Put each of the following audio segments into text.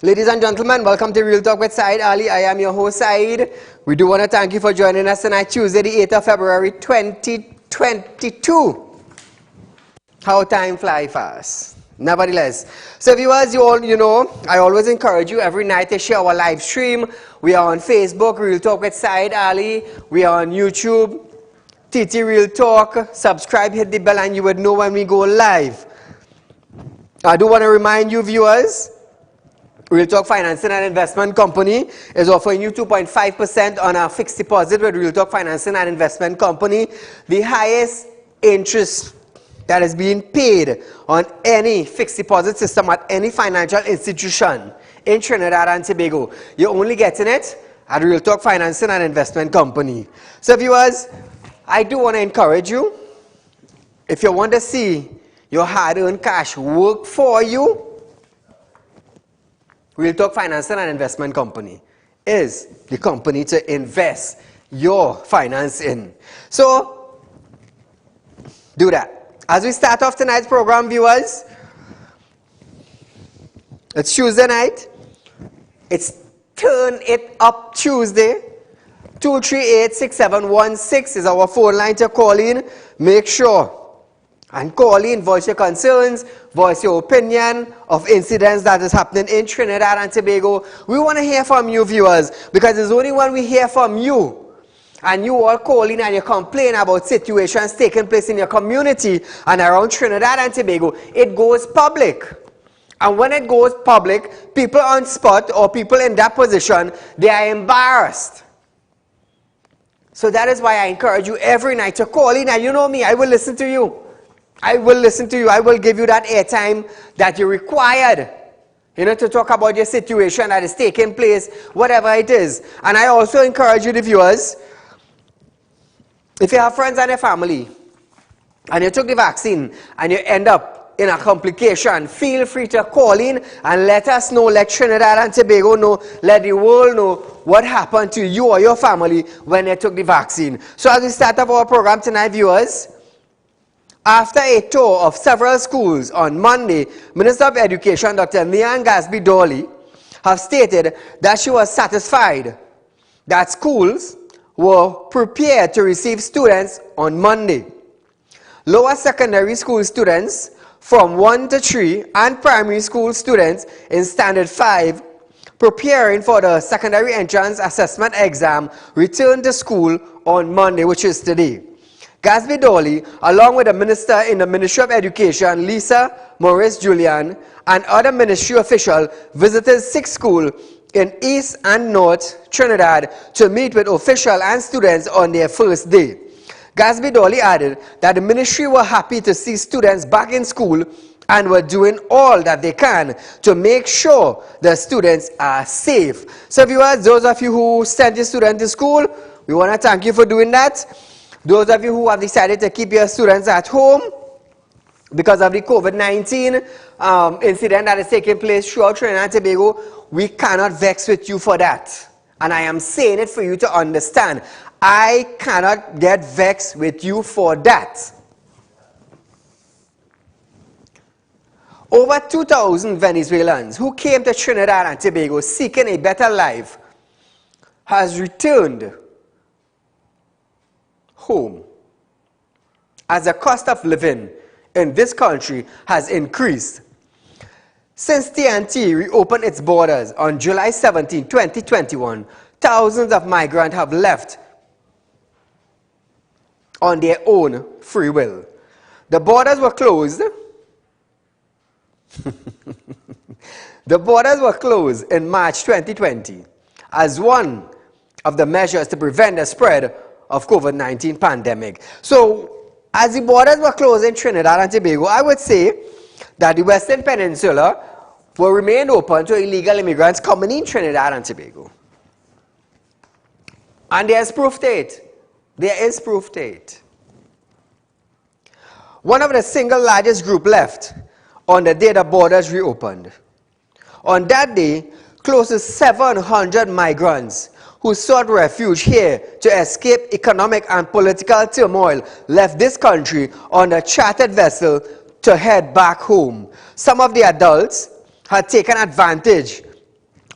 Ladies and gentlemen, welcome to Real Talk with Saieed Ali. I am your host, Saeed. We do want to thank you for joining us tonight, Tuesday, the 8th of February, 2022. How time flies fast. Nevertheless, so viewers, you know, I always encourage you every night to share our live stream. We are on Facebook, Real Talk with Saieed Ali. We are on YouTube, TT Real Talk. Subscribe, hit the bell, and you would know when we go live. I do want to remind you, viewers, Real Talk Financing and Investment Company is offering you 2.5% on a fixed deposit with Real Talk Financing and Investment Company. The highest interest that is being paid on any fixed deposit system at any financial institution in Trinidad and Tobago. You're only getting it at Real Talk Financing and Investment Company. So viewers, I do want to encourage you, if you want to see your hard-earned cash work for you, Real Talk Financing and Investment Company is the company to invest your finance in. So, do that. As we start off tonight's program, viewers, it's Tuesday night. It's Turn It Up Tuesday. 238-6716 is our phone line to call in. Make sure and call in, voice your concerns, voice your opinion of incidents that is happening in Trinidad and Tobago. We want to hear from you, viewers, because it's only when we hear from you and you all call in and you complain about situations taking place in your community and around Trinidad and Tobago, it goes public. And when it goes public, people on spot or people in that position, they are embarrassed. So that is why I encourage you every night to call in, and you know me, I will listen to you. I will listen to you. I will give you that airtime that you required, you know, to talk about your situation that is taking place, whatever it is. And I also encourage you, the viewers, if you have friends and your family, and you took the vaccine, and you end up in a complication, feel free to call in and let us know, let Trinidad and Tobago know, let the world know what happened to you or your family when you took the vaccine. So as we start up our program tonight, viewers, after a tour of several schools on Monday, Minister of Education Dr. Nian Gasby-Dolly has stated that she was satisfied that schools were prepared to receive students on Monday. Lower secondary school students from 1 to 3 and primary school students in Standard 5 preparing for the secondary entrance assessment exam returned to school on Monday, which is today. Gasby-Dolly, along with the minister in the Ministry of Education, Lisa Morris-Julian, and other ministry officials, visited 6 schools in East and North Trinidad to meet with officials and students on their first day. Gasby-Dolly added that the ministry were happy to see students back in school and were doing all that they can to make sure the students are safe. So viewers, those of you who sent your students to school, we want to thank you for doing that. Those of you who have decided to keep your students at home because of the COVID-19 incident that is taking place throughout Trinidad and Tobago, we cannot vex with you for that. And I am saying it for you to understand. I cannot get vexed with you for that. Over 2,000 Venezuelans who came to Trinidad and Tobago seeking a better life has returned home as the cost of living in this country has increased. Since TNT reopened its borders on July 17, 2021, thousands of migrants have left on their own free will. The borders were closed. The borders were closed in March 2020 as one of the measures to prevent the spread of COVID-19 pandemic. So, as the borders were closed in Trinidad and Tobago, I would say that the Western Peninsula will remain open to illegal immigrants coming in Trinidad and Tobago. And there is proof to it. There is proof to it. One of the single largest group left on the day the borders reopened. On that day, close to 700 migrants who sought refuge here to escape economic and political turmoil left this country on a chartered vessel to head back home. Some of the adults had taken advantage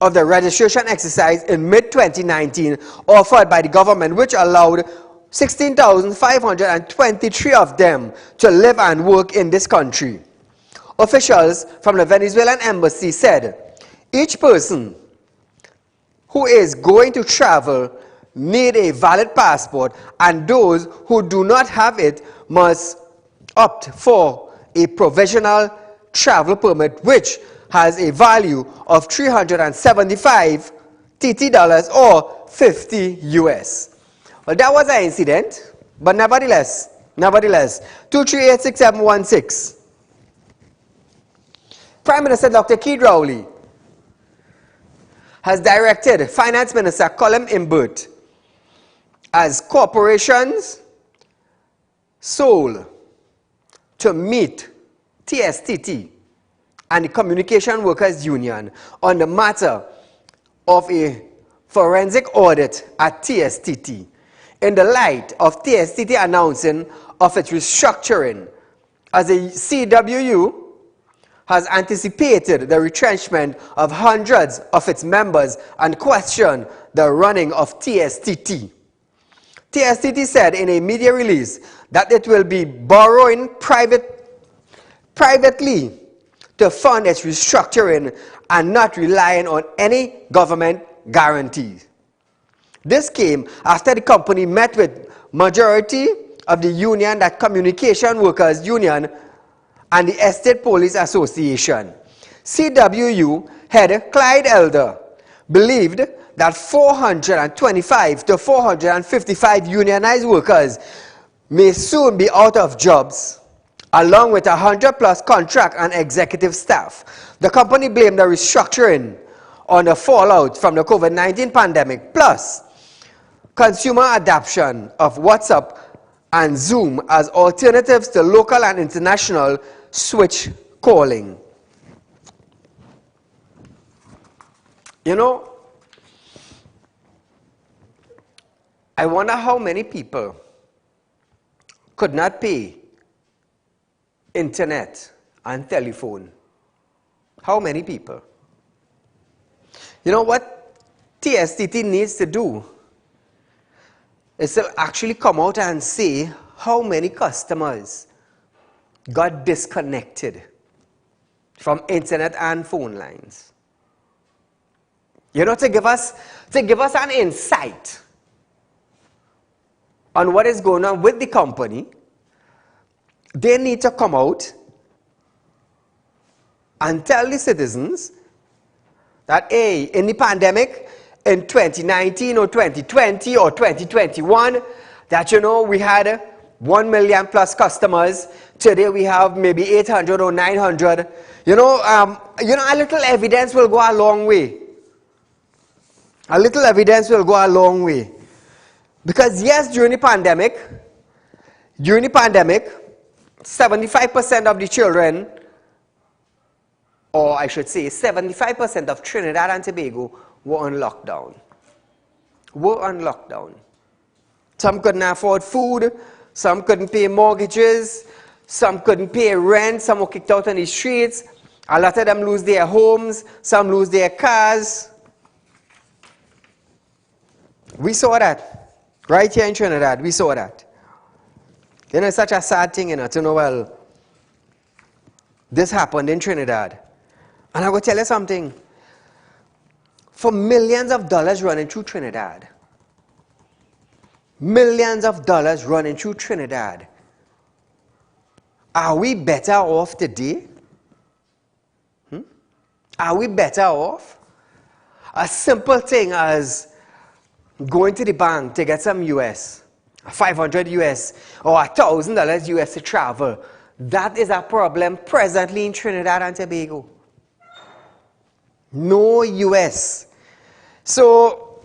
of the registration exercise in mid-2019 offered by the government, which allowed 16,523 of them to live and work in this country. Officials from the Venezuelan embassy said each person who is going to travel need a valid passport, and those who do not have it must opt for a provisional travel permit, which has a value of 375 TT dollars or 50 US. Well, that was an incident, but nevertheless, 2386716. Prime Minister Dr. Keith Rowley has directed Finance Minister Colin Imbert as corporations sole to meet TSTT and the Communication Workers Union on the matter of a forensic audit at TSTT in the light of TSTT announcing of its restructuring, as the CWU has anticipated the retrenchment of hundreds of its members and questioned the running of TSTT. TSTT said in a media release that it will be borrowing privately to fund its restructuring and not relying on any government guarantees. This came after the company met with majority of the union, that Communication Workers Union, and the Estate Police Association. CWU head Clyde Elder believed that 425 to 455 unionized workers may soon be out of jobs, along with 100+ contract and executive staff. The company blamed the restructuring on the fallout from the COVID-19 pandemic, plus consumer adoption of WhatsApp and Zoom as alternatives to local and international switch calling. You know, I wonder how many people could not pay internet and telephone. How many people? You know what TSTT needs to do is to actually come out and say how many customers got disconnected from internet and phone lines. You know, to give us an insight on what is going on with the company, they need to come out and tell the citizens that, hey, in the pandemic, in 2019 or 2020 or 2021, that, you know, we had 1 million plus customers. Today we have maybe 800 or 900. A little evidence will go a long way. A little evidence will go a long way. Because yes, during the pandemic, 75% of the children, or I should say 75% of Trinidad and Tobago were on lockdown. Some couldn't afford food, some couldn't pay mortgages, some couldn't pay rent, some were kicked out on the streets. A lot of them lose their homes, some lose their cars. We saw that. Right here in Trinidad, we saw that. You know, it's such a sad thing, to know, well, this happened in Trinidad. And I will tell you something. For millions of dollars running through Trinidad, are we better off today? Are we better off? A simple thing as going to the bank to get some US, 500 US or $1,000 US to travel, that is a problem presently in Trinidad and Tobago. No US. So,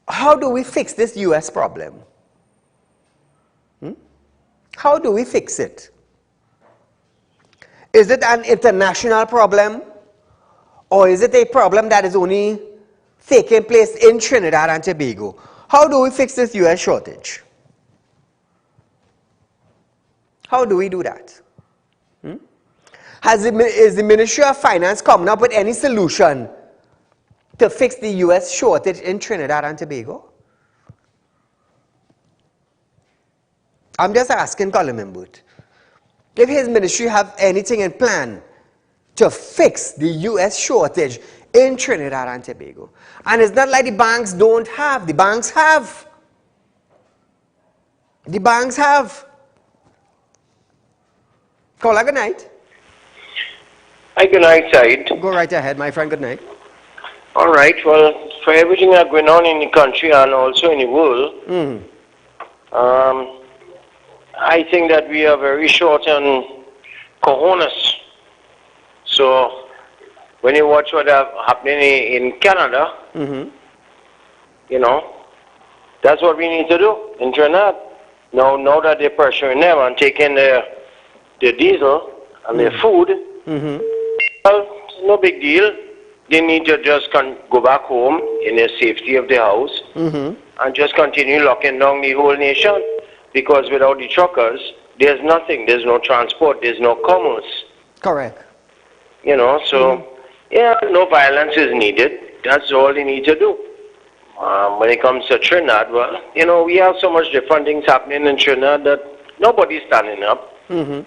how do we fix this US problem? How do we fix it? Is it an international problem? Or is it a problem that is only taking place in Trinidad and Tobago? How do we fix this US shortage? How do we do that? Is the Ministry of Finance coming up with any solution to fix the US shortage in Trinidad and Tobago? I'm just asking Colin Mimbut. If his ministry have anything in plan to fix the US shortage in Trinidad and Tobago. And it's not like the banks don't have. The banks have. The banks have. Caller, good night. Hi, good night, Said. Go right ahead, my friend. Good night. All right. Well, for everything that's going on in the country and also in the world, I think that we are very short on cojones. So, when you watch what is happening in Canada, you know, that's what we need to do in Trinidad. Now that they're pressuring them and taking their diesel and their food, well, it's no big deal. They need to just go back home in the safety of their house and just continue locking down the whole nation. Because without the truckers, there's nothing. There's no transport. There's no commerce. Correct. You know, so, yeah, no violence is needed. That's all they need to do. When it comes to Trinidad, well, you know, we have so much different things happening in Trinidad that nobody's standing up.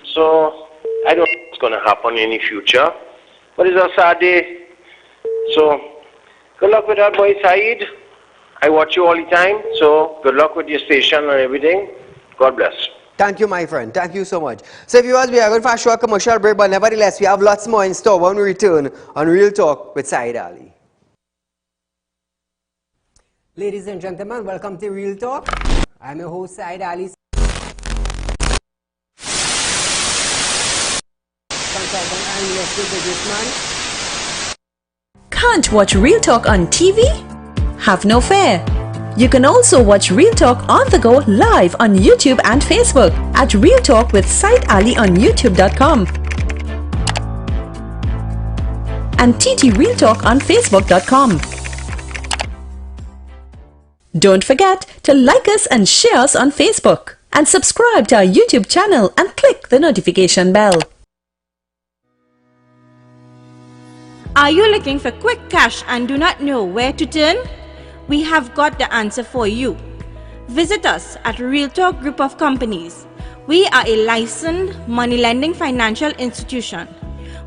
So, I don't know what's going to happen in the future. But it's a sad day. So, good luck with that, boy, Saeed. I watch you all the time. So, good luck with your station and everything. God bless. Thank you, my friend. Thank you so much. So, viewers, we are going for a short commercial break, but nevertheless, we have lots more in store when we return on Real Talk with Saieed Ali. Ladies and gentlemen, welcome to Real Talk. I'm your host, Saieed Ali. Consultant and investor businessman. Can't watch Real Talk on TV? Have no fear. You can also watch Real Talk on the go live on YouTube and Facebook at Real Talk with Saieed Ali on youtube.com and TT Real Talk on facebook.com. Don't forget to like us and share us on Facebook and subscribe to our YouTube channel and click the notification bell. Are you looking for quick cash and do not know where to turn? We have got the answer for you. Visit us at Real Talk Group of Companies. We are a licensed money lending financial institution.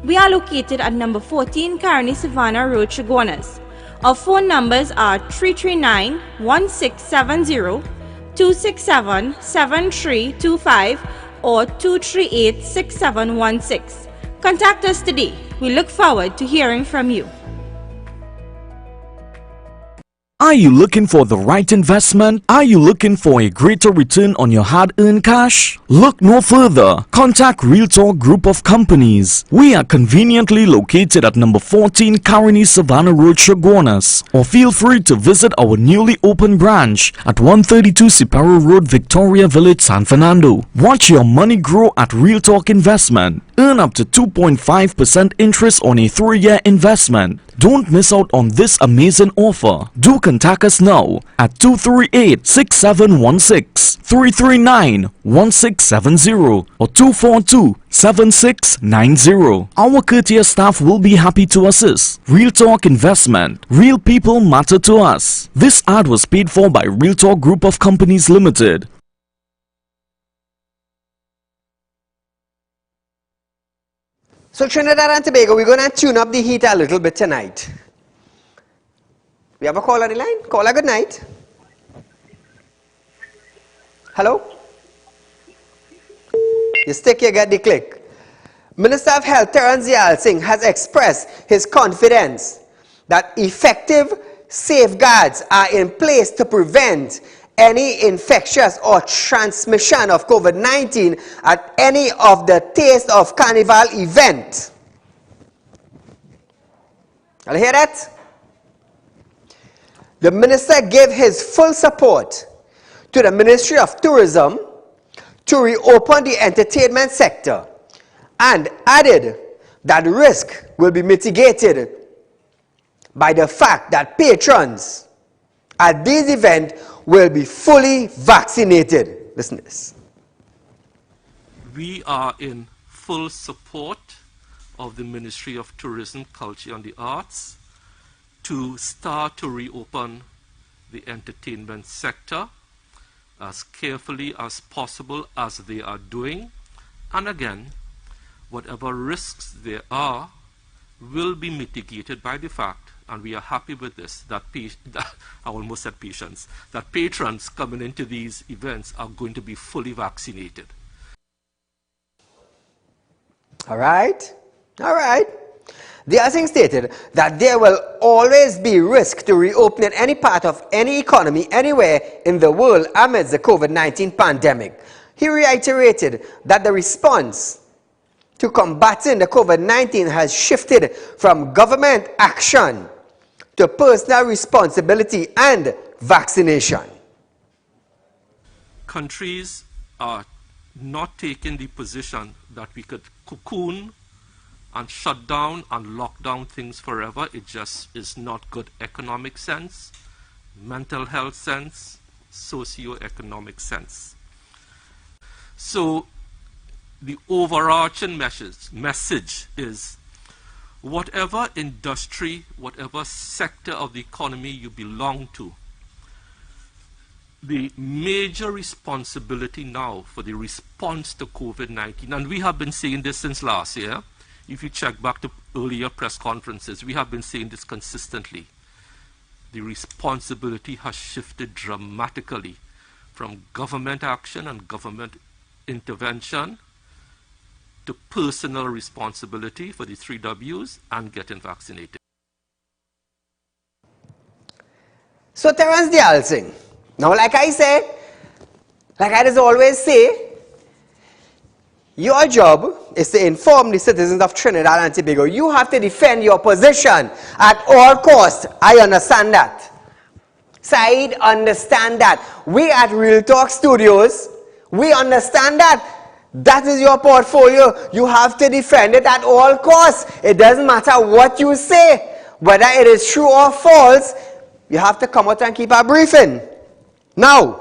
We are located at number 14 Carnival Savannah Road, Chaguanas. Our phone numbers are 339-1670, 267-7325 or 238-6716. Contact us today. We look forward to hearing from you. Are you looking for the right investment? Are you looking for a greater return on your hard-earned cash? Look no further. Contact Real Talk Group of Companies. We are conveniently located at number 14 Carnival Savannah Road, Chaguanas. Or feel free to visit our newly opened branch at 132 Siparo Road, Victoria Village, San Fernando. Watch your money grow at Real Talk Investment. Earn up to 2.5% interest on a 3-year investment. Don't miss out on this amazing offer. Do contact us now at 238-6716, 339-1670 or 242-7690. Our courteous staff will be happy to assist. Real Talk Investment. Real people matter to us. This ad was paid for by Real Talk Group of Companies Limited. So Trinidad and Tobago, we're going to tune up the heat a little bit tonight. We have a call on the line. Caller, good night. Hello? You stick, you get the click. Minister of Health Terence Yal Singh has expressed his confidence that effective safeguards are in place to prevent any infectious or transmission of COVID-19 at any of the Taste of Carnival event. I'll hear that? The minister gave his full support to the Ministry of Tourism to reopen the entertainment sector and added that risk will be mitigated by the fact that patrons at these events will be fully vaccinated. Listen to this. We are in full support of the Ministry of Tourism, Culture and the Arts to start to reopen the entertainment sector as carefully as possible as they are doing. And again, whatever risks there are will be mitigated by the fact, and we are happy with this, that I almost said patients, that patrons coming into these events are going to be fully vaccinated. All right. The other thing stated that there will always be risk to reopening any part of any economy anywhere in the world amidst the COVID-19 pandemic. He reiterated that the response to combating the COVID-19 has shifted from government action to personal responsibility and vaccination. Countries are not taking the position that we could cocoon and shut down and lock down things forever. It just is not good economic sense, mental health sense, socio-economic sense. So the overarching message is whatever industry, whatever sector of the economy you belong to, the major responsibility now for the response to COVID-19, and we have been saying this since last year. If you check back to earlier press conferences, we have been saying this consistently. The responsibility has shifted dramatically from government action and government intervention to personal responsibility for the 3 W's and getting vaccinated. So Terence the Alsing. Now, like I said, like I just always say, your job is to inform the citizens of Trinidad and Tobago. You have to defend your position at all costs. I understand that. Saeed, understand that. We at Real Talk Studios, we understand that. That is your portfolio. You have to defend it at all costs. It doesn't matter what you say. Whether it is true or false, you have to come out and keep a briefing. Now,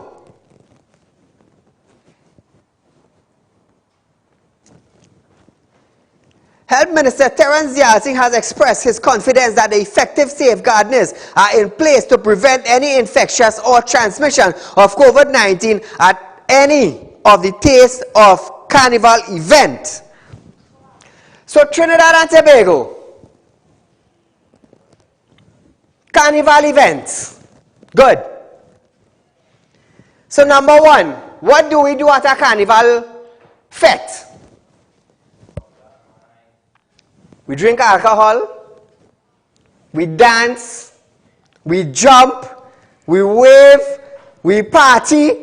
Health Minister Terence Alsing has expressed his confidence that the effective safeguards are in place to prevent any infectious or transmission of COVID-19 at any of the Taste of Carnival event. So Trinidad and Tobago, Carnival events, good. So number one, what do we do at a Carnival fete? We drink alcohol, we dance, we jump, we wave, we party.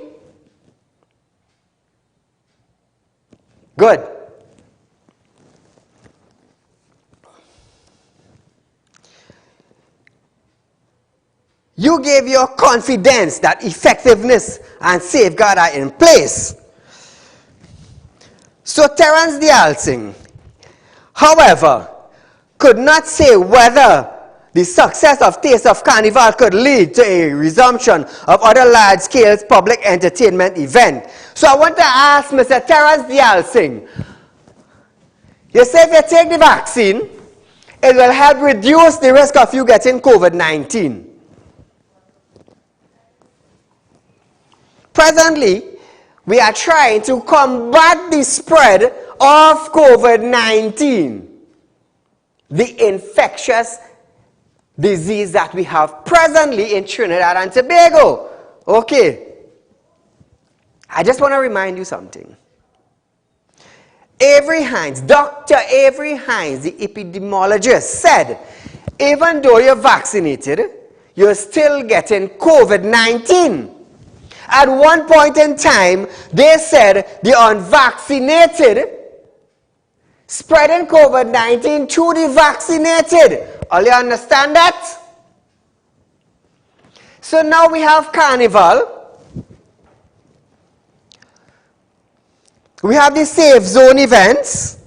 Good. You gave your confidence that effectiveness and safeguard are in place. So Terence the Alsing, however, could not say whether the success of Taste of Carnival could lead to a resumption of other large-scale public entertainment events. So I want to ask Mr. Terence the Alsing, you say if you take the vaccine, it will help reduce the risk of you getting COVID-19. Presently, we are trying to combat the spread of COVID-19, the infectious disease that we have presently in Trinidad and Tobago. Okay. I just want to remind you something. Avery Hines, Dr. Avery Hines, the epidemiologist, said, even though you're vaccinated, you're still getting COVID-19. At one point in time, they said the unvaccinated spreading COVID-19 to the vaccinated. All you understand that? So now we have Carnival. We have the safe zone events,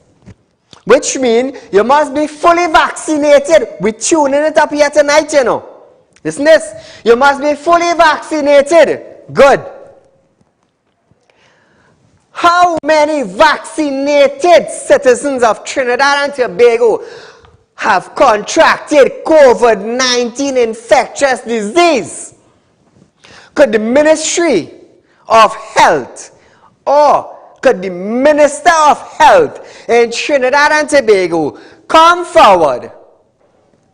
which mean you must be fully vaccinated. We're tuning it up here tonight, you know. Listen this. You must be fully vaccinated. Good. how many vaccinated citizens of Trinidad and Tobago have contracted COVID-19 infectious disease? Could the Ministry of Health or could the Minister of Health in Trinidad and Tobago come forward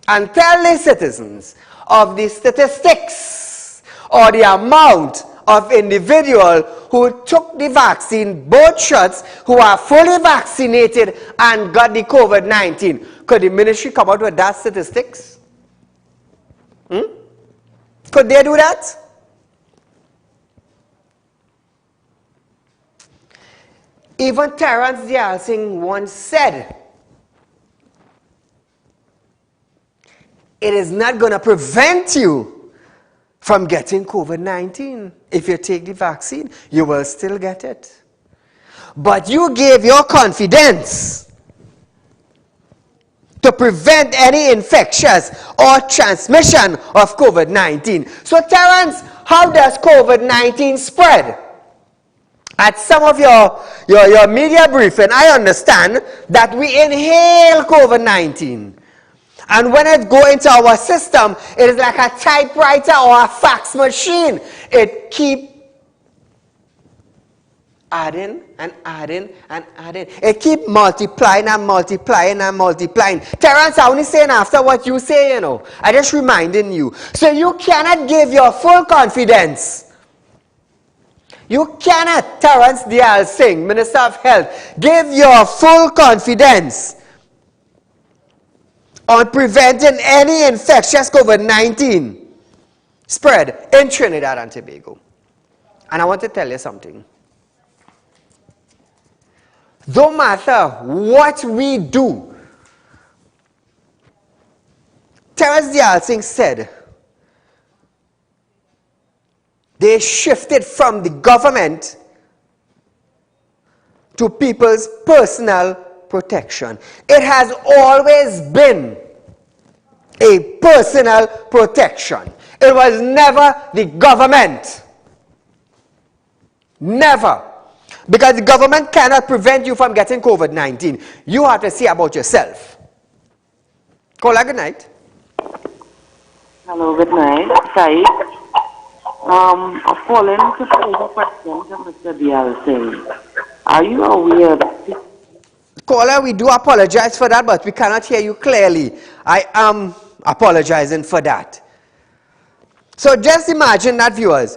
and tell the citizens of the statistics or the amount of individuals who took the vaccine, both shots, who are fully vaccinated and got the COVID-19? Could the ministry come out with that statistics? Could they do that? Even Terence Dial Singh once said, it is not going to prevent you from getting COVID-19. If you take the vaccine, you will still get it. But you gave your confidence to prevent any infectious or transmission of COVID-19. So Terence, how does COVID-19 spread? At some of your media briefing, I understand that we inhale COVID-19. And when it goes into our system, it is like a typewriter or a fax machine. It keeps adding and adding and adding. It keeps multiplying and multiplying and multiplying. Terence, I only saying after what you say, you know. I just reminding you. So you cannot give your full confidence. You cannot, Terence Dial Singh, Minister of Health, give your full confidence on preventing any infectious COVID-19 spread in Trinidad and Tobago. And I want to tell you something. No matter what we do, Terence Dial Singh said, they shifted from the government to people's personal protection. It has always been a personal protection. It was never the government. Never. Because the government cannot prevent you from getting COVID-19. You have to see about yourself. Caller, good night. Hello, good night. Saeed. Following to the question to Mr. Dial Singh, are you aware that... Caller, we do apologize for that, but we cannot hear you clearly. I am apologizing for that. So just imagine that, viewers.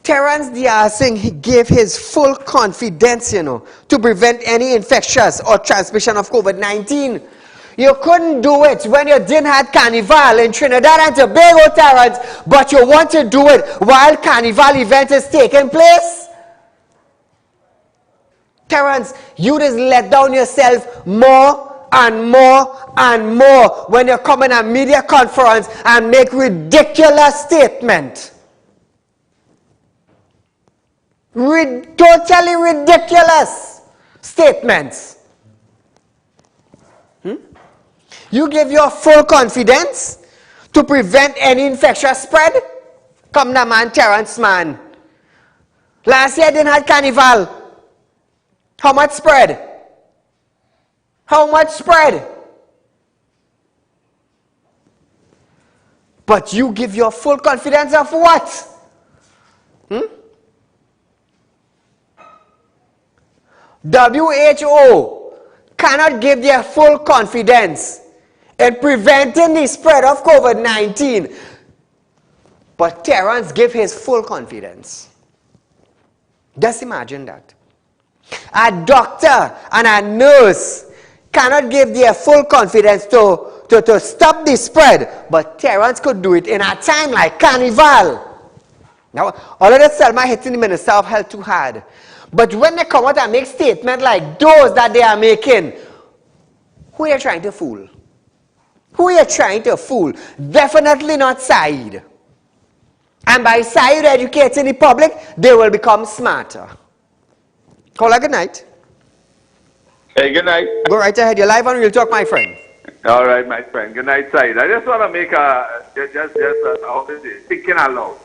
Terence Dial Singh, he gave his full confidence, to prevent any infectious or transmission of COVID-19. You couldn't do it when you didn't have Carnival in Trinidad and Tobago, Terence, but you want to do it while Carnival event is taking place? Terence, you just let down yourself more and more and more when you come in a media conference and make ridiculous statements. Totally ridiculous statements. You give your full confidence to prevent any infectious spread? Come now, man, Terence, man. Last year didn't have Carnival. How much spread? How much spread? But you give your full confidence of what? WHO cannot give their full confidence in preventing the spread of COVID-19. But Terence gave his full confidence. Just imagine that. A doctor and a nurse cannot give their full confidence to stop the spread. But Terence could do it in a time like Carnival. Now, all of this Selma hitting the Minister of Health too hard. But when they come out and make statements like those that they are making, who are you trying to fool? Who are you trying to fool? Definitely not Saeed. And by Saeed educating the public, they will become smarter. Caller, good night. Hey, good night. Go right ahead. You're live on Real Talk, my friend. All right, my friend. Good night, Saeed. I just want to make thinking aloud.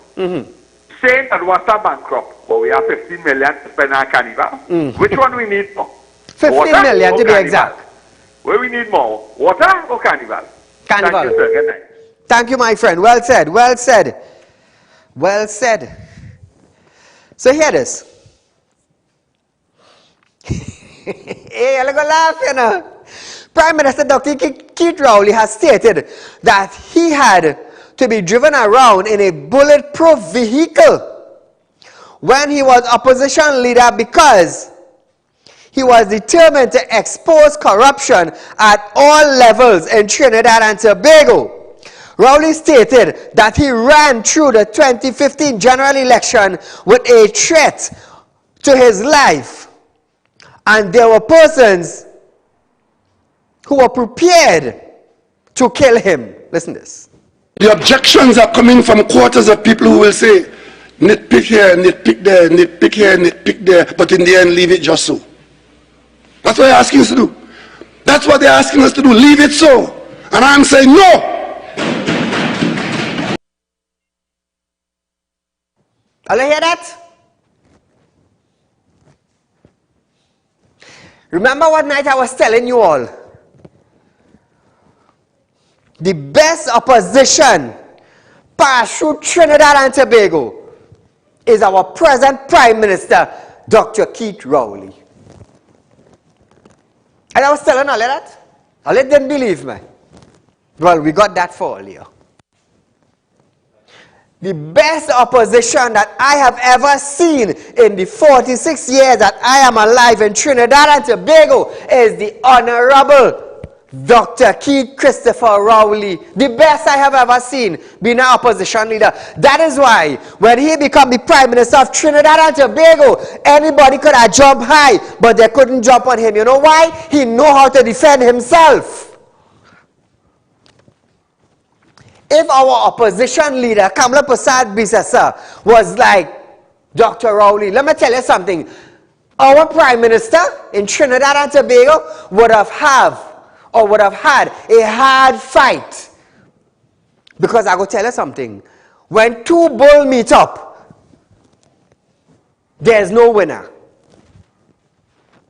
saying that was a bankrupt, but we have 15 million to spend on Carnival. Which one we need more? 15 million to be exact. Where we need more? Water or Carnival? Carnival. Thank you, sir. Good night. Thank you, my friend. Well said. Well said. Well said. So here it is. Hey, I'm going to laugh, you know. Prime Minister Dr. Keith Rowley has stated that he had to be driven around in a bulletproof vehicle when he was opposition leader because he was determined to expose corruption at all levels in Trinidad and Tobago. Rowley stated that he ran through the 2015 general election with a threat to his life, and there were persons who were prepared to kill him. Listen to this. The objections are coming from quarters of people who will say, nitpick here, nitpick there, nitpick here, nitpick there, but in the end, leave it just so. That's what they're asking us to do. That's what they're asking us to do, leave it so. And I'm saying no. All you hear that? Remember what night I was telling you all? The best opposition passed through Trinidad and Tobago is our present Prime Minister, Dr. Keith Rowley. And I was telling all of that. All of didn't believe me. Well, we got that for all you. The best opposition that I have ever seen in the 46 years that I am alive in Trinidad and Tobago is the Honorable Dr. Keith Christopher Rowley. The best I have ever seen being an opposition leader. That is why when he became the Prime Minister of Trinidad and Tobago, anybody could have jumped high, but they couldn't jump on him. You know why? He knew how to defend himself. If our opposition leader, Kamala Prasad Bisasa, was like Dr. Rowley, let me tell you something. Our Prime Minister in Trinidad and Tobago would have had a hard fight. Because I go tell you something. When two bulls meet up, there's no winner.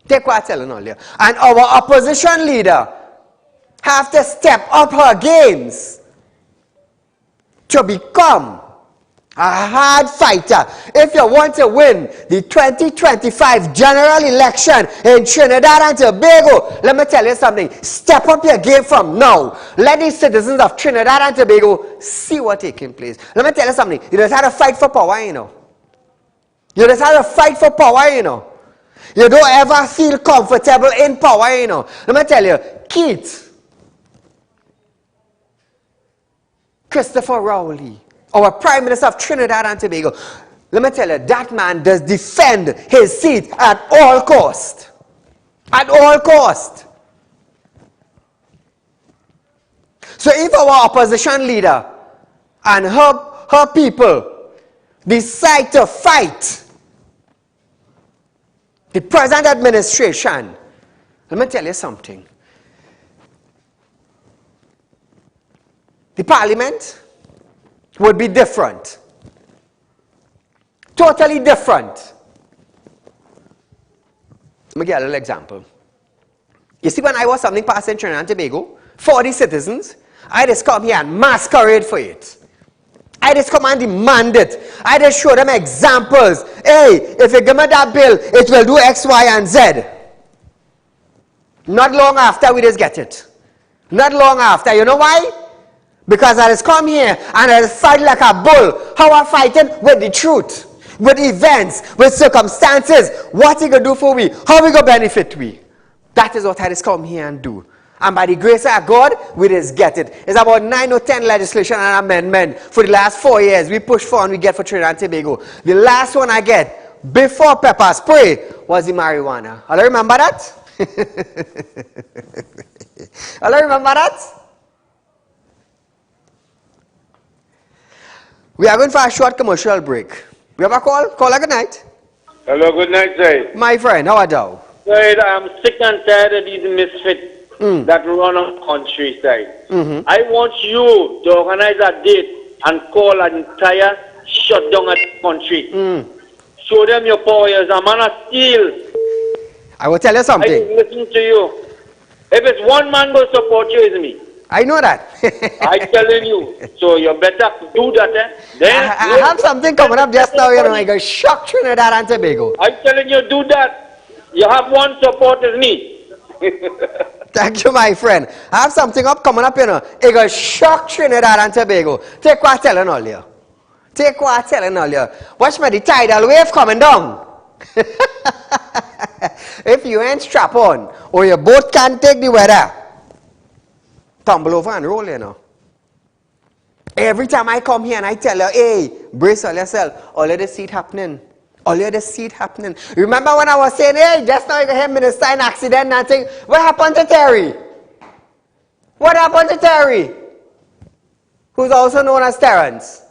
Take what I'm telling all you. And our opposition leader have to step up her games to become a hard fighter. If you want to win the 2025 general election in Trinidad and Tobago, let me tell you something. Step up your game from now. Let the citizens of Trinidad and Tobago see what's taking place. Let me tell you something. You just have to fight for power, you know. You just have to fight for power, you know. You don't ever feel comfortable in power, you know. Let me tell you, Keith Christopher Rowley, our Prime Minister of Trinidad and Tobago, let me tell you, that man does defend his seat at all cost. At all cost. So if our opposition leader and her people decide to fight the present administration, let me tell you something. The parliament would be different. Totally different. Let me give you a little example. You see, when I was something passed in Trinidad and Tobago, for the citizens, I just come here and masquerade for it. I just come and demand it. I just show them examples. Hey, if you give me that bill, it will do X, Y, and Z. Not long after, we just get it. Not long after. You know why? Because I just come here and I just fight like a bull. How I'm fighting? With the truth. With events. With circumstances. What he going to do for we? How we going to benefit we? That is what I just come here and do. And by the grace of God, we just get it. It's about 9 or 10 legislation and amendment for the last 4 years. We push for and we get for Trinidad and Tobago. The last one I get, before pepper spray, was the marijuana. All remember that? All remember that? We are going for a short commercial break. We have a call? Caller, good night. Hello, good night, Said. My friend, how are you? Said, I'm sick and tired of these misfits that run on countryside. I want you to organize a date and call an entire shut down a country. Show them your power. You're a man of steel. I will tell you something. I listen to you. If it's one man will support you, it's me. I know that. I'm telling you. So you better do that. Then I have something coming up just now, you know, I go shock Trinidad and Tobago. I'm telling you, do that. You have one support, it's me. Thank you, my friend. I have something coming up, you know. It go shock Trinidad and Tobago. Take what I'm telling all you. Take what I'm telling all you. Watch me, the tidal wave coming down. If you ain't strap on, or your boat can't take the weather, tumble over and roll, you know. Every time I come here and I tell you, hey, brace all yourself, all of this see it happening. All of this see it happening. Remember when I was saying, hey, just now you hear Minister in accident and I think, what happened to Terry? What happened to Terry? Who's also known as Terrence?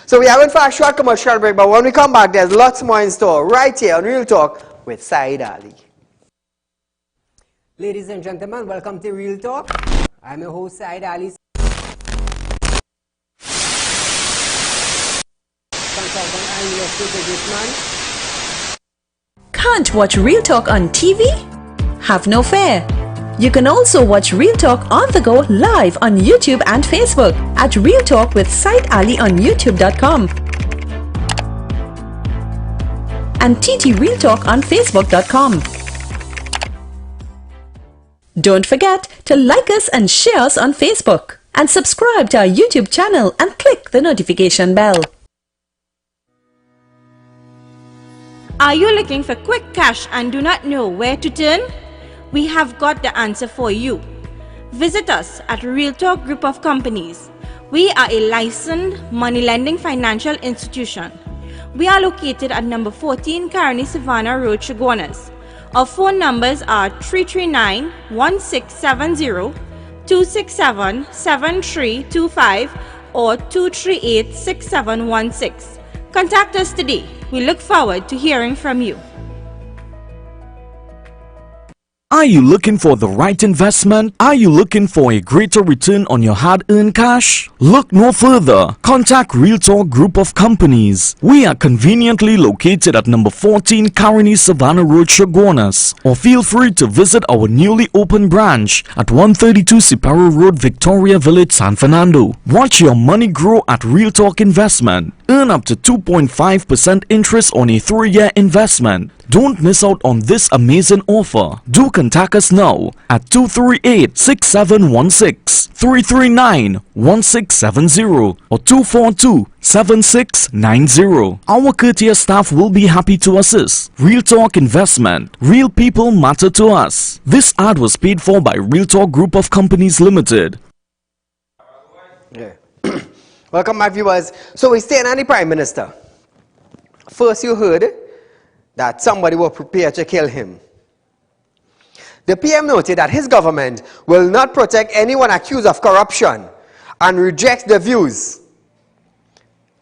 So we are going for a short commercial break, but when we come back, there's lots more in store right here on Real Talk with Saieed Ali. Ladies and gentlemen, welcome to Real Talk. I'm your host, Saieed Ali. Consultant and real estate businessman. Can't watch Real Talk on TV? Have no fear. You can also watch Real Talk on the go live on YouTube and Facebook at Real Talk with Saieed Ali on YouTube.com and TT Real Talk on Facebook.com. Don't forget to like us and share us on Facebook and subscribe to our YouTube channel and click the notification bell. Are you looking for quick cash and do not know where to turn? We have got the answer for you. Visit us at Real Talk Group of Companies. We are a licensed money lending financial institution. We are located at number 14 Carnival Savannah Road, Chaguanas. Our phone numbers are 339-1670, 267-7325 or 238-6716. Contact us today. We look forward to hearing from you. Are you looking for the right investment? Are you looking for a greater return on your hard-earned cash? Look no further. Contact Real Talk Group of Companies. We are conveniently located at number 14 Carnival Savannah Road, Chaguanas. Or feel free to visit our newly opened branch at 132 Siparo Road, Victoria Village, San Fernando. Watch your money grow at Real Talk Investment. Earn up to 2.5% interest on a 3-year investment. Don't miss out on this amazing offer. Do contact us now at 238-6716, 339-1670 or 242-7690. Our courteous staff will be happy to assist. Real Talk Investment. Real people matter to us. This ad was paid for by Real Talk Group of Companies Limited. Yeah. Welcome, my viewers. So we're staying on the Prime Minister. First you heard that somebody was prepared to kill him. The PM noted that his government will not protect anyone accused of corruption and rejects the views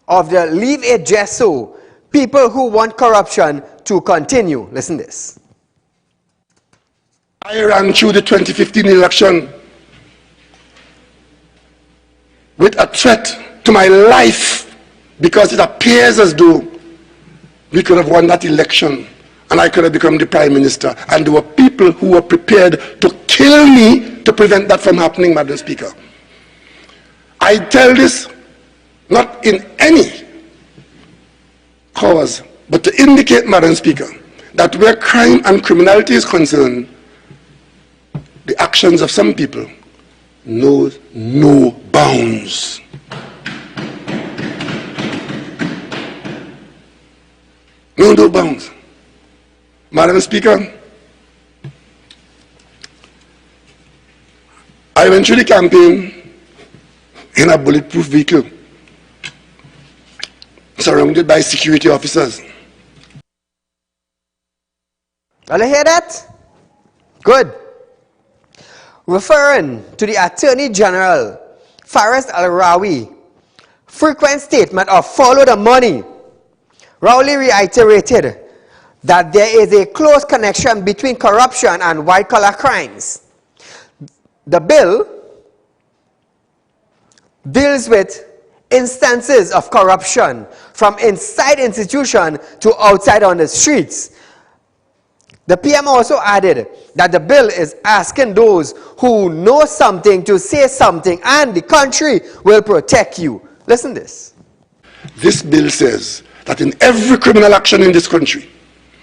of the Leave It Just So, people who want corruption to continue. Listen to this. I ran through the 2015 election with a threat to my life because it appears as though we could have won that election and I could have become the Prime Minister. And there were people who were prepared to kill me to prevent that from happening, Madam Speaker. I tell this not in any cause, but to indicate, Madam Speaker, that where crime and criminality is concerned, the actions of some people know no bounds. No bounds. Madam Speaker, I went through the campaign in a bulletproof vehicle, surrounded by security officers. All you hear that? Good. Referring to the Attorney General, Faris Al-Rawi, frequent statement of follow the money, Rowley reiterated that there is a close connection between corruption and white-collar crimes. The bill deals with instances of corruption from inside institution to outside on the streets. The PM also added that the bill is asking those who know something to say something, and the country will protect you. Listen to this. This bill says that in every criminal action in this country,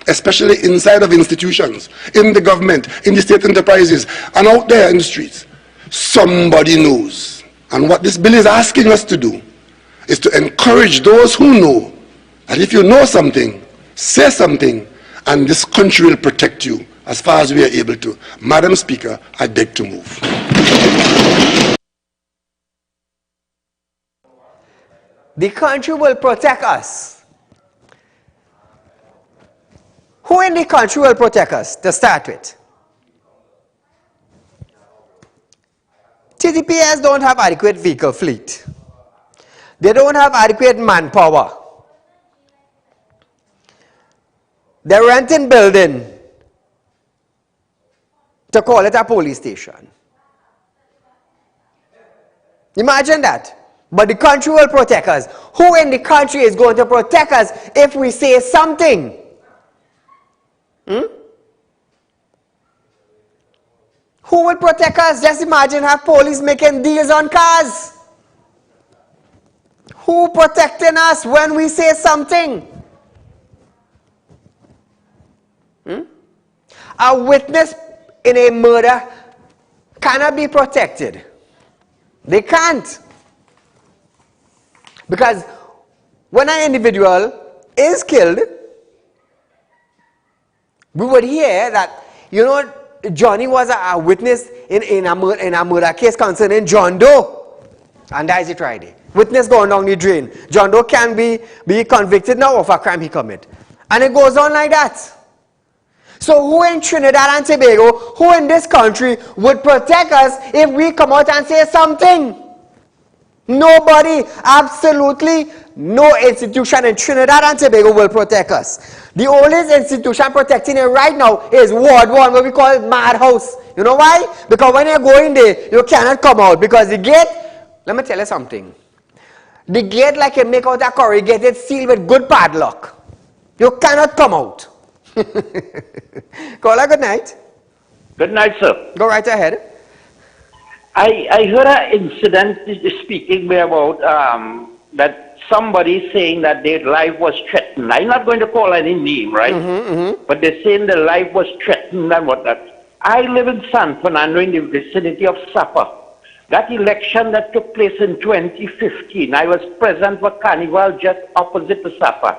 especially inside of institutions, in the government, in the state enterprises, and out there in the streets, somebody knows. And what this bill is asking us to do is to encourage those who know that if you know something, say something, and this country will protect you as far as we are able to. Madam Speaker, I beg to move. The country will protect us. Who in the country will protect us to start with? TTPS don't have adequate vehicle fleet. They don't have adequate manpower. They're renting building to call it a police station. Imagine that. But the country will protect us. Who in the country is going to protect us if we say something? Who will protect us? Just imagine have police making deals on cars. Who protecting us when we say something? A witness in a murder cannot be protected. They can't. Because when an individual is killed, we would hear that, you know, Johnny was a witness in a murder case concerning John Doe. And that is it right there. Witness going down the drain. John Doe can be convicted now of a crime he commit. And it goes on like that. So who in Trinidad and Tobago, who in this country would protect us if we come out and say something? Nobody, absolutely no institution in Trinidad and Tobago will protect us. The only institution protecting it right now is Ward 1, what we call it Madhouse. You know why? Because when you go in there, you cannot come out. Because the gate, let me tell you something. The gate, like you make out a corrugated seal with good padlock. You cannot come out. Caller, good night. Good night, sir. Go right ahead. I heard an incident speaking about that somebody saying that their life was threatened. I'm not going to call any name, right? But they're saying their life was threatened and whatnot. I live in San Fernando in the vicinity of Sapa. That election that took place in 2015, I was present for Carnival just opposite to Sapa.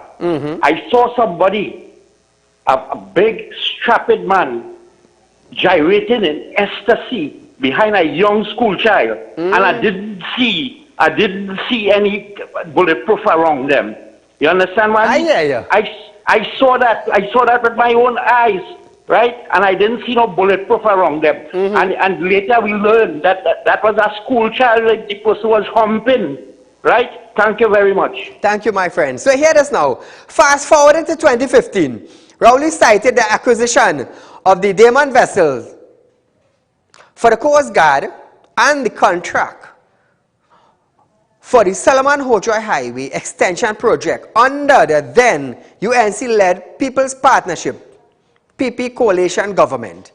I saw somebody, a big strapped man, gyrating in ecstasy behind a young school child, and I didn't see any bulletproof around them. You understand what I mean? Yeah. I saw that with my own eyes, right? And I didn't see no bulletproof around them. And later we learned that was a school child, like the person was humping, right? Thank you very much. Thank you, my friend. So hear this now. Fast forward into 2015. Rowley cited the acquisition of the Damon vessels for the Coast Guard and the contract for the Solomon Hojoy Highway Extension Project under the then UNC-led People's Partnership, PP coalition government,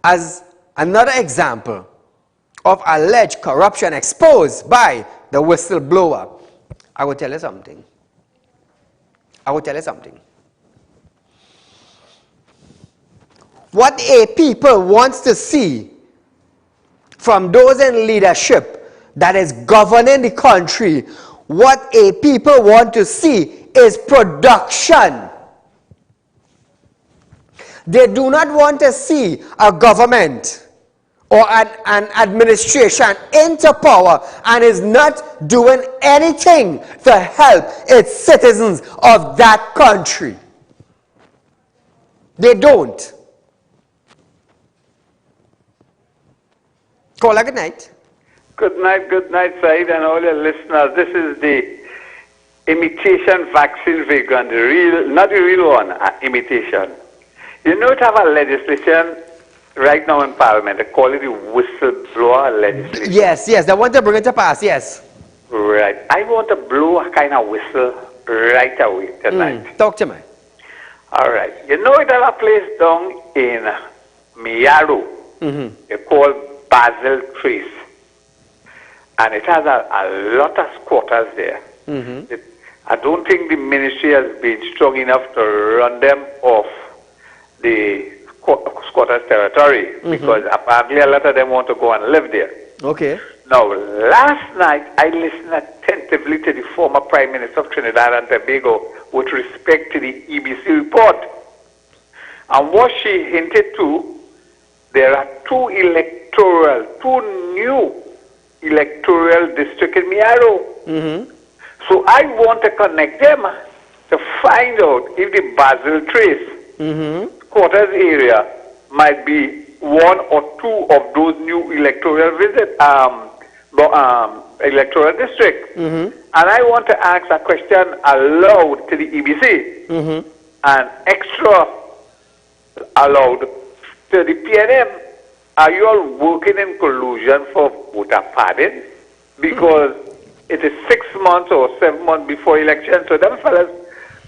as another example of alleged corruption exposed by the whistleblower. I will tell you something. What a people wants to see from those in leadership that is governing the country, what a people want to see is production. They do not want to see a government or an administration into power and is not doing anything to help its citizens of that country. They don't. Caller, good night. Good night, Saeed, and all your listeners. This is the imitation vaccine vegan, not the real one, imitation. You know, to have a legislation right now in Parliament, they call it the whistleblower legislation. Yes, they want to bring it to pass, yes. Right. I want to blow a kind of whistle right away tonight. Talk to me. All right. You know, it has a place down in Miaro. It's called Basil Trace. And it has a lot of squatters there. I don't think the ministry has been strong enough to run them off the squatters' territory because apparently a lot of them want to go and live there. Okay. Now, last night I listened attentively to the former Prime Minister of Trinidad and Tobago with respect to the EBC report. And what she hinted to, there are two new electoral districts in Miaro. So I want to connect them to find out if the Basil Trace quarters area might be one or two of those new electoral electoral districts. And I want to ask a question aloud to the EBC and extra aloud to the PNM. Are you all working in collusion for voter padding? Because it is 6 months or 7 months before election, so them fellas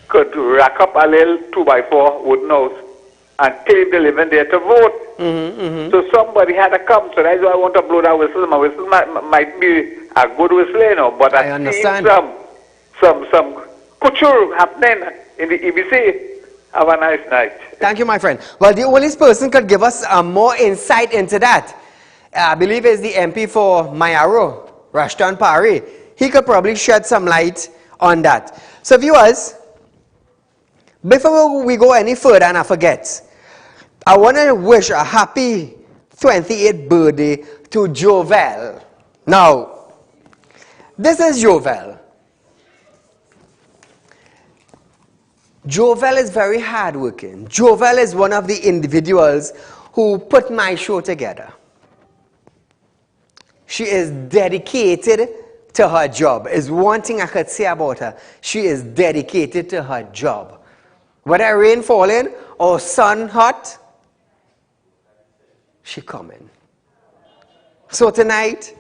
could rack up a little 2x4 wood nose and take the living there to vote. So somebody had to come, so that's why I want to blow that whistle. My whistle might be a good whistle, you know, but I understand some couture happening in the EBC. Have a nice night. Thank you, my friend. Well, the only person could give us more insight into that, I believe, is the MP for Mayaro, Rashtan Pari. He could probably shed some light on that. So, viewers, before we go any further and I forget, I want to wish a happy 28th birthday to Jovel. Now, this is Jovel. Jovel is very hardworking. Jovel is one of the individuals who put my show together. She is dedicated to her job. Is one thing I could say about her. She is dedicated to her job. Whether rain falling or sun hot, she coming. So tonight,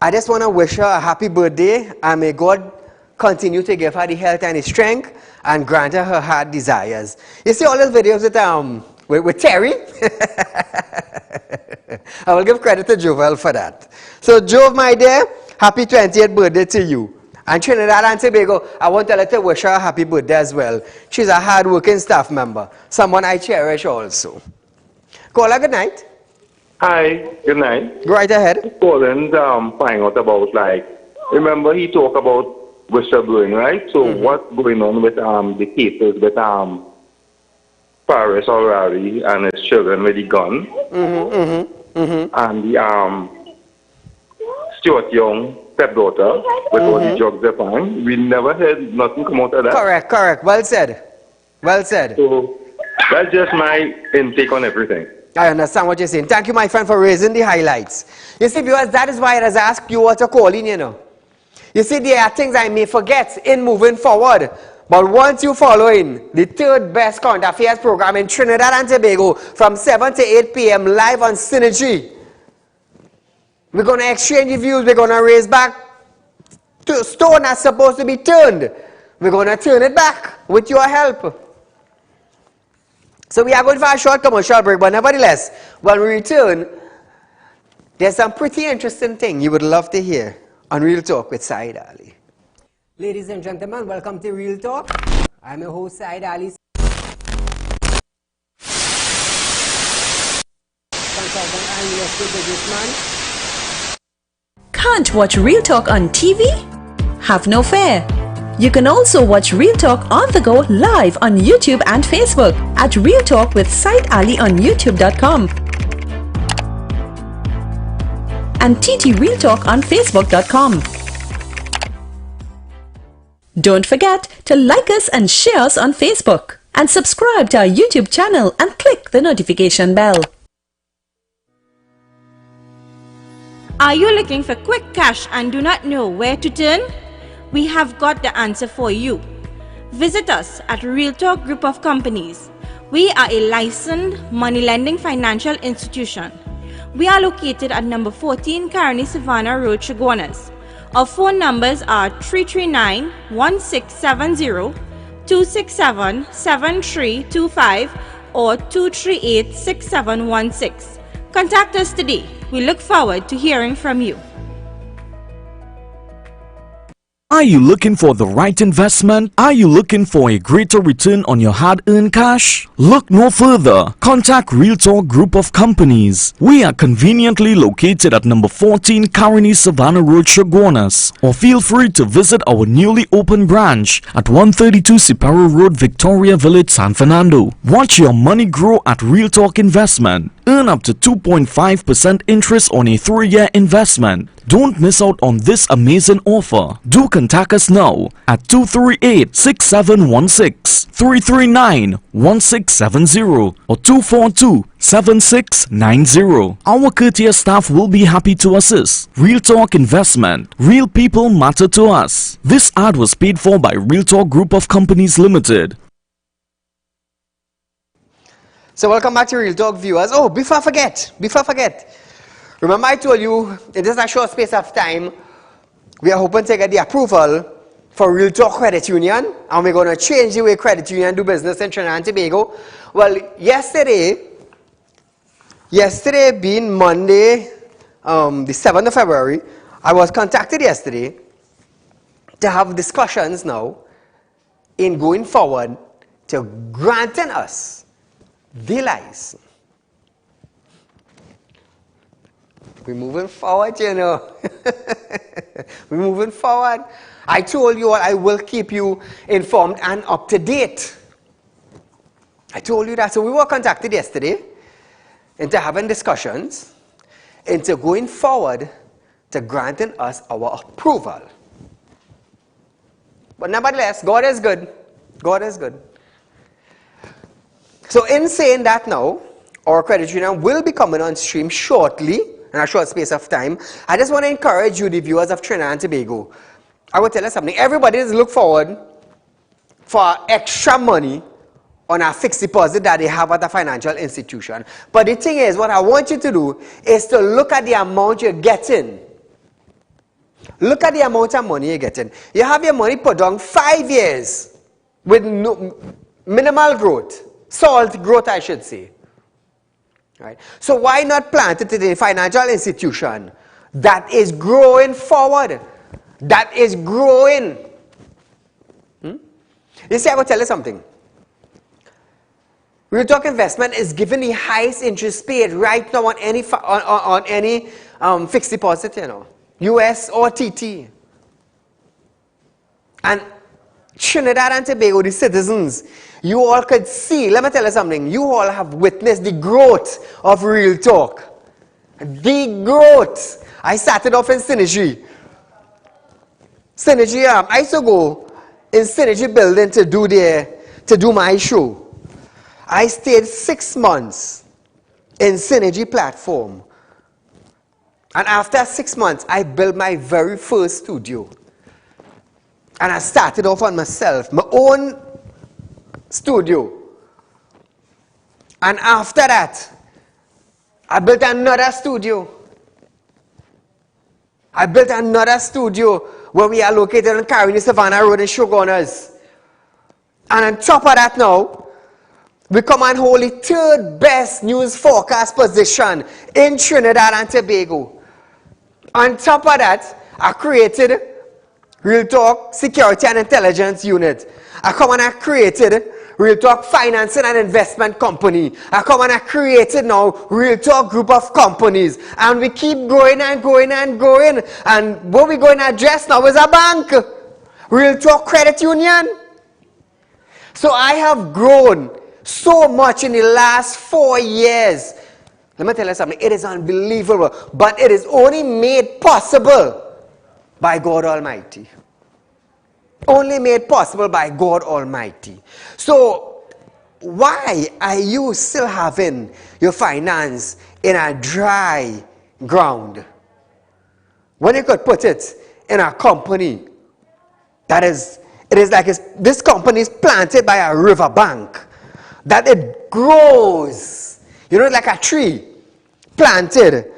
I just want to wish her a happy birthday, and may God continue to give her the health and the strength and grant her her heart desires. You see all those videos with Terry? I will give credit to Jovel for that. So Jove, my dear, happy 20th birthday to you. And Trinidad and Tobago, I want to wish her a happy birthday as well. She's a hard-working staff member, someone I cherish also. Caller, good night. Hi, good night. Go right ahead. Calling find out about, remember he talked about whistleblowing, right? So what's going on with the cases with Paris O'Reilly and his children with the gun? And the Stuart Young stepdaughter with all the drugs they find. We never heard nothing come out of that. Correct. Well said. So that's just my intake on everything. I understand what you're saying. Thank you, my friend, for raising the highlights. You see, viewers, that is why I has asked you what to call in, you know. You see, there are things I may forget in moving forward. But once you follow in the third best current affairs program in Trinidad and Tobago from 7 to 8 p.m. live on Synergy, we're going to exchange views. We're going to raise back to stone that's supposed to be turned. We're going to turn it back with your help. So we are going for a short commercial break, but nevertheless, when we return, there's some pretty interesting thing you would love to hear on Real Talk with Saieed Ali. Ladies and gentlemen, welcome to Real Talk. I'm your host, Saieed Ali. Consultant and real estate businessman. Can't watch Real Talk on TV? Have no fear. You can also watch Real Talk on the go live on YouTube and Facebook at Real Talk with Saieed Ali on YouTube.com and TT Real Talk on Facebook.com. Don't forget to like us and share us on Facebook and subscribe to our YouTube channel and click the notification bell. Are you looking for quick cash and do not know where to turn? We have got the answer for you. Visit us at Real Talk Group of Companies. We are a licensed money lending financial institution. We are located at number 14 Carnival Savannah Road, Chaguanas. Our phone numbers are 339-1670, 267-7325 or 238-6716. Contact us today. We look forward to hearing from you. Are you looking for the right investment? Are you looking for a greater return on your hard-earned cash? Look no further. Contact Real Talk Group of Companies. We are conveniently located at number 14 Carnival Savannah Road, Chaguanas. Or feel free to visit our newly opened branch at 132 Ciparo Road, Victoria Village, San Fernando. Watch your money grow at Real Talk Investment. Earn up to 2.5% interest on a 3-year investment. Don't miss out on this amazing offer. Do contact us now at 238-6716, 339-1670 or 242-7690. Our courteous staff will be happy to assist. Real Talk Investment. Real people matter to us. This ad was paid for by Real Talk Group of Companies Limited. So welcome back to Real Talk viewers. Oh, before I forget. Remember I told you in just a short space of time, we are hoping to get the approval for Real Talk Credit Union, and we're going to change the way credit union do business in Trinidad and Tobago. Well, yesterday being Monday, the 7th of February, I was contacted yesterday to have discussions now in going forward to granting us the license. We're moving forward, you know. We're moving forward. I told you all I will keep you informed and up to date. I told you that. So we were contacted yesterday into having discussions into going forward to granting us our approval. But nevertheless, God is good. God is good. So in saying that now, our credit union will be coming on stream shortly, in a short space of time. I just want to encourage you, the viewers of Trinidad and Tobago. I will tell you something. Everybody is look forward for extra money on a fixed deposit that they have at a financial institution. But the thing is, what I want you to do is to look at the amount you're getting. Look at the amount of money you're getting. You have your money put down 5 years with minimal growth. Salt growth, I should say. Right? So why not plant it in a financial institution that is growing forward? That is growing. You see, I will tell you something. Real Talk Investment is giving the highest interest paid right now on any fixed deposit, you know, US or TT. And Trinidad and Tobago, the citizens, you all could see, let me tell you something, you all have witnessed the growth of Real Talk. The growth. I started off in Synergy. Synergy, I used to go in Synergy building to do my show. I stayed 6 months in Synergy platform. And after 6 months, I built my very first studio. And I started off on myself, my own studio. And after that, I built another studio. I built another studio where we are located on Carnival Savannah Road in Shogunas. And on top of that now, we come and hold the 3rd best news forecast position in Trinidad and Tobago. On top of that, I created Real Talk Security and Intelligence Unit. I come and I created Real Talk Financing and Investment Company. I come and I created now Real Talk Group of Companies. And we keep growing and growing and growing. And what we're going to address now is a bank. Real Talk Credit Union. So I have grown so much in the last 4 years. Let me tell you something. It is unbelievable. But it is only made possible by God Almighty. Only made possible by God Almighty. So, why are you still having your finance in a dry ground when you could put it in a company that is, this company is planted by a river bank, that it grows, you know, like a tree planted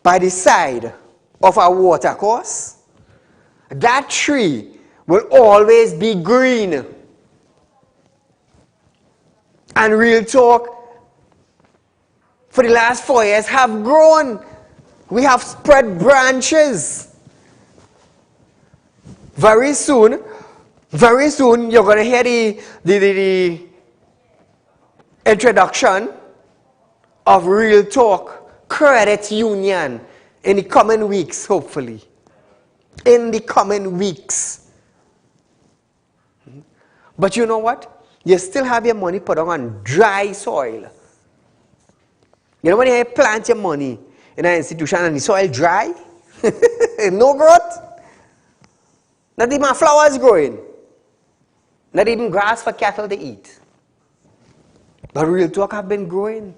by the side of a water course? that tree will always be green. And Real Talk, for the last 4 years, have grown. We have spread branches. Very soon, you're going to hear the introduction of Real Talk Credit Union in the coming weeks, hopefully. In the coming weeks. But you know what? You still have your money put on dry soil. You know when you plant your money in an institution and the soil dry? No growth? Not even flowers growing. Not even grass for cattle to eat. But Real Talk have been growing.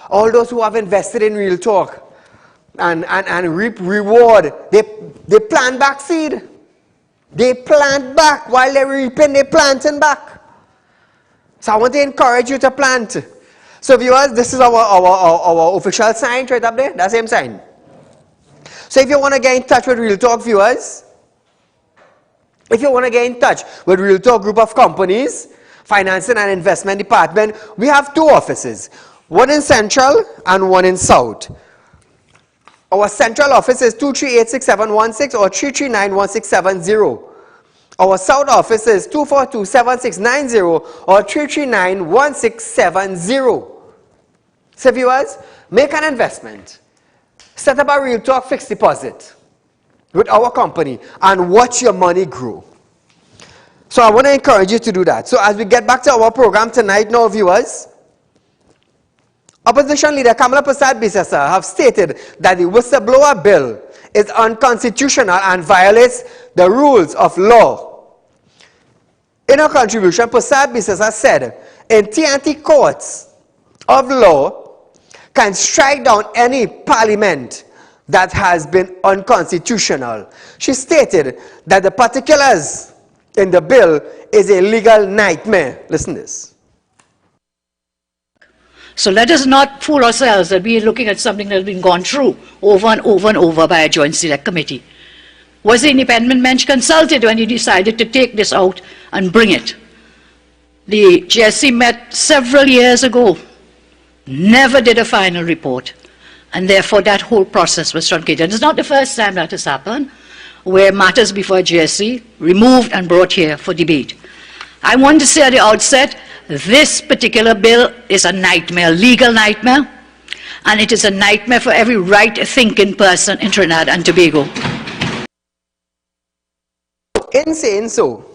All those who have invested in Real Talk and reap reward, they plant back seed. They plant back while they're reaping, they're planting back. So I want to encourage you to plant. So viewers, this is our official sign right up there, that same sign. So if you want to get in touch with Real Talk viewers, if you want to get in touch with Real Talk Group of Companies, Financing and Investment Department, we have 2 offices. One in Central and one in South. Our Central office is 2386716 or 3391670. Our South office is 2427690 or 3391670. So viewers, make an investment. Set up a Real Talk fixed deposit with our company and watch your money grow. So I want to encourage you to do that. So as we get back to our program tonight now, viewers, Opposition Leader Kamala Prasad Bisasa have stated that the Whistleblower Bill is unconstitutional and violates the rules of law. In her contribution, Prasad Bisasa said, TSTT courts of law can strike down any parliament that has been unconstitutional. She stated that the particulars in the bill is a legal nightmare. Listen to this. So let us not fool ourselves that we are looking at something that has been gone through over and over and over by a joint select committee. Was the independent bench consulted when you decided to take this out and bring it? The GSC met several years ago, never did a final report, and therefore that whole process was truncated. It's not the first time that has happened, where matters before GSC removed and brought here for debate. I want to say at the outset, this particular bill is a nightmare, legal nightmare, and it is a nightmare for every right-thinking person in Trinidad and Tobago. In saying so,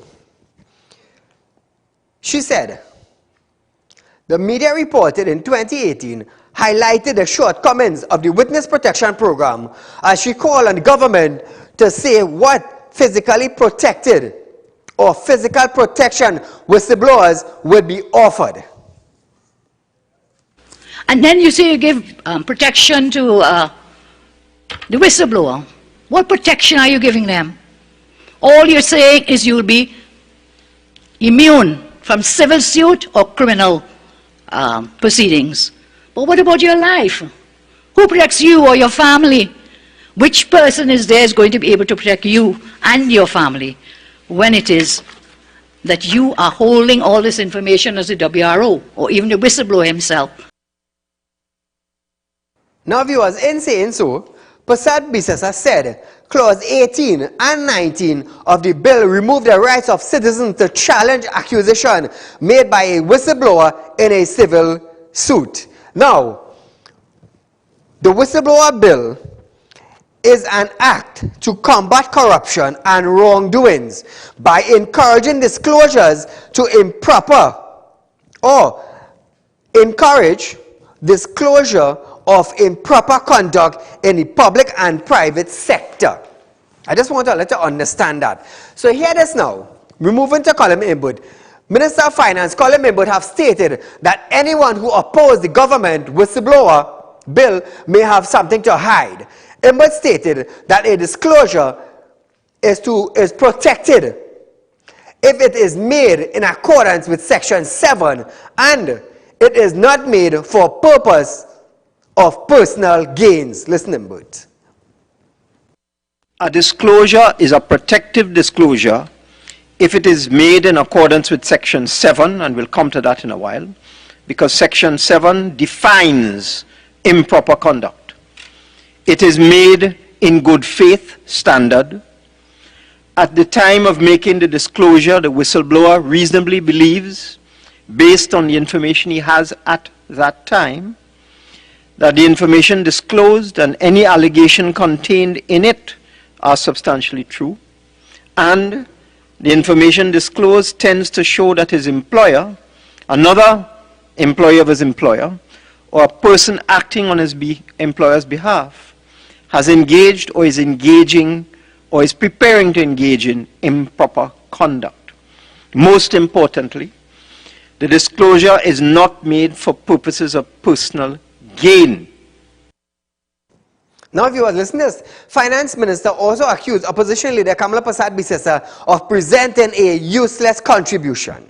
she said, the media reported in 2018 highlighted the shortcomings of the Witness Protection Program as she called on the government to say what physically protected or physical protection whistleblowers would be offered. And then you say you give protection to the whistleblower. What protection are you giving them? All you're saying is you'll be immune from civil suit or criminal proceedings. But what about your life? Who protects you or your family? Which person is there is going to be able to protect you and your family when it is that you are holding all this information as a WRO or even the whistleblower himself? Now viewers, in saying so, Prasad Bisasa said Clause 18 and 19 of the bill remove the rights of citizens to challenge accusation made by a whistleblower in a civil suit. Now, the whistleblower bill is an act to combat corruption and wrongdoings by encouraging disclosures to improper or encourage disclosure of improper conduct in the public and private sector. I just want to let you understand that. So hear this now. We're moving to Colin Inwood. Minister of Finance Colin Inwood have stated that anyone who opposed the government whistleblower bill may have something to hide. Inwood stated that a disclosure is protected if it is made in accordance with Section 7 and it is not made for purpose of personal gains. Listen, Inwood. A disclosure is a protective disclosure if it is made in accordance with Section 7, and we'll come to that in a while, because Section 7 defines improper conduct. It is made in good faith standard. At the time of making the disclosure, the whistleblower reasonably believes, based on the information he has at that time, that the information disclosed and any allegation contained in it are substantially true, and the information disclosed tends to show that his employer, another employee of his employer, or a person acting on his employer's behalf, has engaged or is engaging or is preparing to engage in improper conduct. Most importantly, the disclosure is not made for purposes of personal gain. Now, viewers, listen to this. Finance Minister also accused opposition leader Kamala Prasad-Bisesa of presenting a useless contribution.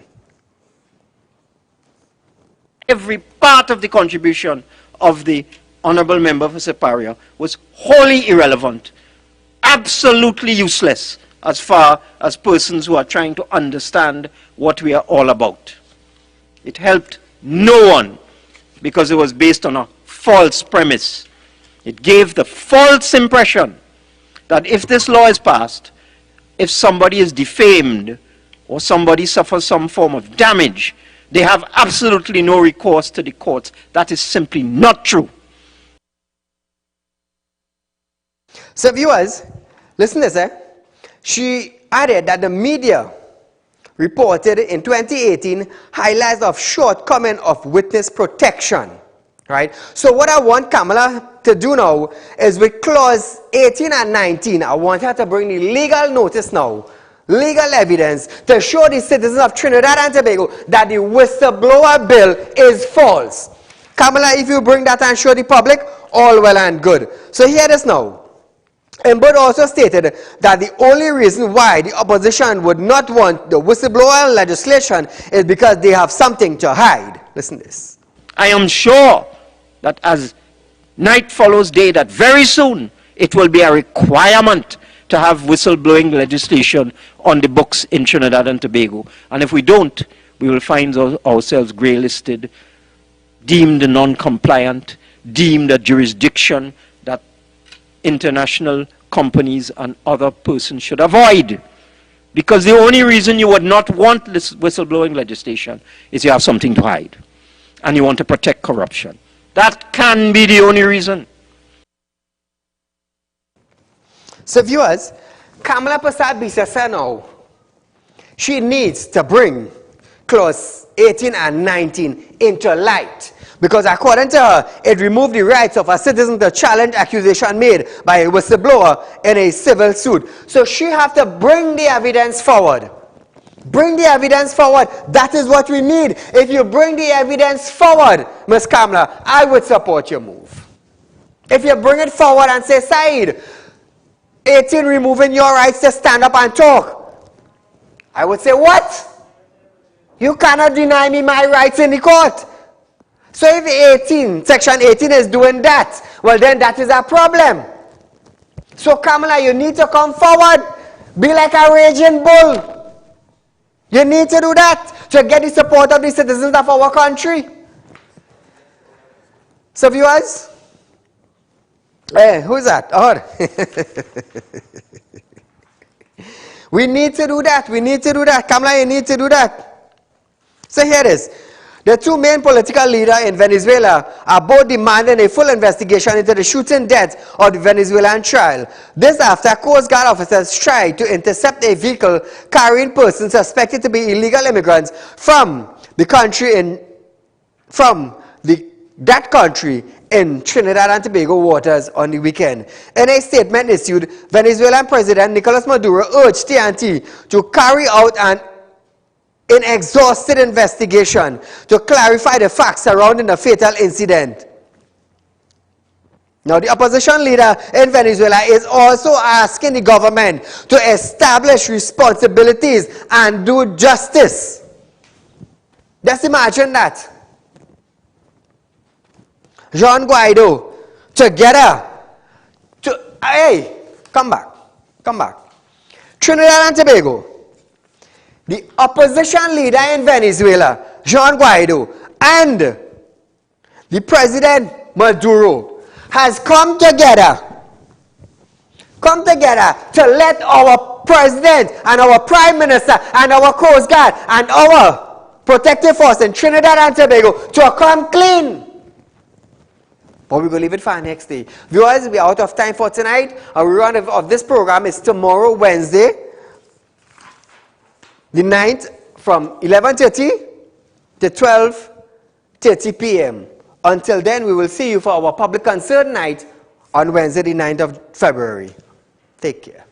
Every part of the contribution of the Honorable Member for Siparia was wholly irrelevant, absolutely useless as far as persons who are trying to understand what we are all about. It helped no one because it was based on a false premise. It gave the false impression that if this law is passed, if somebody is defamed or somebody suffers some form of damage, they have absolutely no recourse to the courts. That is simply not true. So viewers, listen to this. She added that the media reported in 2018 highlights of shortcoming of witness protection. Right? So what I want Kamala to do now is with clause 18 and 19, I want her to bring the legal notice now, legal evidence to show the citizens of Trinidad and Tobago that the whistleblower bill is false. Kamala, if you bring that and show the public, all well and good. So hear this now. And Bud also stated that the only reason why the opposition would not want the whistleblower legislation is because they have something to hide. Listen to this. I am sure that as night follows day, that very soon it will be a requirement to have whistleblowing legislation on the books in Trinidad and Tobago. And if we don't, we will find ourselves grey-listed, deemed non-compliant, deemed a jurisdiction that international companies and other persons should avoid. Because the only reason you would not want this whistleblowing legislation is you have something to hide. And you want to protect corruption. That can be the only reason. So viewers, Kamala Prasad-Bisesa now, she needs to bring clause 18 and 19 into light. Because according to her, it removed the rights of a citizen to challenge accusation made by a whistleblower in a civil suit. So she has to bring the evidence forward. Bring the evidence forward. That is what we need. If you bring the evidence forward, Ms. Kamala, I would support your move. If you bring it forward and say, Saeed, 18 removing your rights to stand up and talk, I would say, what? You cannot deny me my rights in the court. So if section 18 is doing that, well then that is a problem. So Kamala, you need to come forward. Be like a raging bull. You need to do that to get the support of the citizens of our country. So viewers, hey, who's that? Oh. We need to do that. We need to do that. Kamala, you need to do that. So here it is. The two main political leaders in Venezuela are both demanding a full investigation into the shooting death of the Venezuelan child. This after Coast Guard officers tried to intercept a vehicle carrying persons suspected to be illegal immigrants from the country that country in Trinidad and Tobago waters on the weekend. In a statement issued, Venezuelan President Nicolas Maduro urged TSTT to carry out an exhaustive investigation to clarify the facts surrounding the fatal incident. Now, the opposition leader in Venezuela is also asking the government to establish responsibilities and do justice. Just imagine that. Juan Guaido together hey, come back. Come back. Trinidad and Tobago. The opposition leader in Venezuela, Juan Guaido, and the President Maduro has come together to let our President and our Prime Minister and our Coast Guard and our protective force in Trinidad and Tobago to come clean. But we're going to leave it for next day. Viewers, we're out of time for tonight. Our rerun of this program is tomorrow, Wednesday, the 9th, from 11:30 to 12:30 p.m. Until then, we will see you for our public concern night on Wednesday, the 9th of February. Take care.